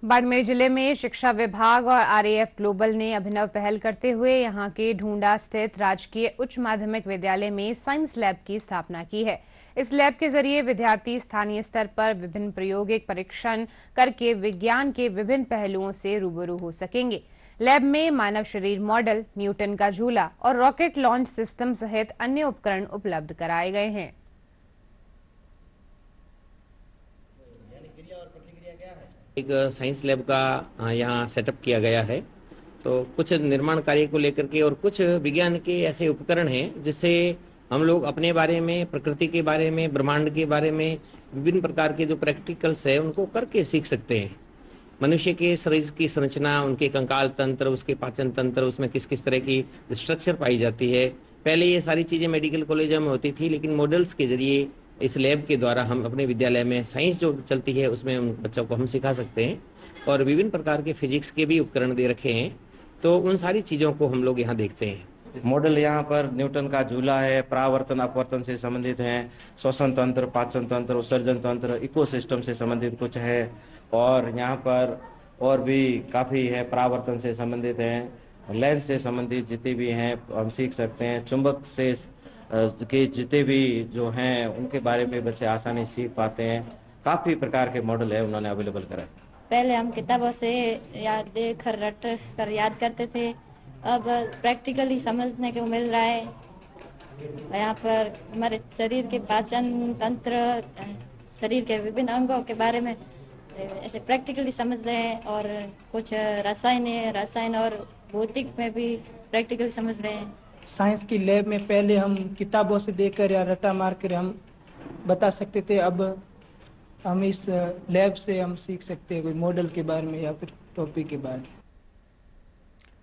बाड़मेर जिले में शिक्षा विभाग और आरएएफ ग्लोबल ने अभिनव पहल करते हुए यहां के ढूंढा स्थित राजकीय उच्च माध्यमिक विद्यालय में साइंस लैब की स्थापना की है। इस लैब के जरिए विद्यार्थी स्थानीय स्तर पर विभिन्न प्रायोगिक परीक्षण करके विज्ञान के विभिन्न पहलुओं से रूबरू हो सकेंगे। लैब में मानव शरीर मॉडल, न्यूटन का झूला और रॉकेट लॉन्च सिस्टम सहित अन्य उपकरण उपलब्ध कराए गए हैं। एक साइंस लैब का यहाँ सेटअप किया गया है। तो कुछ निर्माण कार्य को लेकर के और कुछ विज्ञान के ऐसे उपकरण हैं जिससे हम लोग अपने बारे में, प्रकृति के बारे में, ब्रह्मांड के बारे में विभिन्न प्रकार के जो प्रैक्टिकल्स है उनको करके सीख सकते हैं। मनुष्य के शरीर की संरचना, उनके कंकाल तंत्र, उसके पाचन तंत्र, उसमें किस किस तरह की स्ट्रक्चर पाई जाती है। पहले ये सारी चीज़ें मेडिकल कॉलेजों में होती थी, लेकिन मॉडल्स के जरिए इस लैब के द्वारा हम अपने विद्यालय में साइंस जो चलती है उसमें उन बच्चों को हम सिखा सकते हैं। और विभिन्न प्रकार के फिजिक्स के भी उपकरण दे रखे हैं, तो उन सारी चीज़ों को हम लोग यहाँ देखते हैं। मॉडल यहाँ पर न्यूटन का झूला है, परावर्तन अपवर्तन से संबंधित हैं, श्वसन तंत्र, पाचन तंत्र, उत्सर्जन तंत्र, इकोसिस्टम से संबंधित कुछ है। और यहाँ पर और भी काफ़ी है, परावर्तन से संबंधित हैं, लेंस से संबंधित जितने भी हैं हम सीख सकते हैं। चुंबक से के जितने भी जो हैं उनके बारे में बच्चे आसानी सीख पाते हैं। काफ़ी प्रकार के मॉडल है उन्होंने अवेलेबल करा। पहले हम किताबों से याद देख कर रट कर याद करते थे, अब प्रैक्टिकली समझने को मिल रहा है। यहाँ पर हमारे शरीर के पाचन तंत्र, शरीर के विभिन्न अंगों के बारे में ऐसे प्रैक्टिकली समझ रहे हैं। और कुछ रसायन और भौतिक में भी प्रैक्टिकली समझ रहे हैं। साइंस की लैब में पहले हम किताबों से देखकर या रट्टा मार कर हम बता सकते थे, अब हम इस लैब से हम सीख सकते हैं कोई मॉडल के बारे में या फिर टॉपिक के बारे में।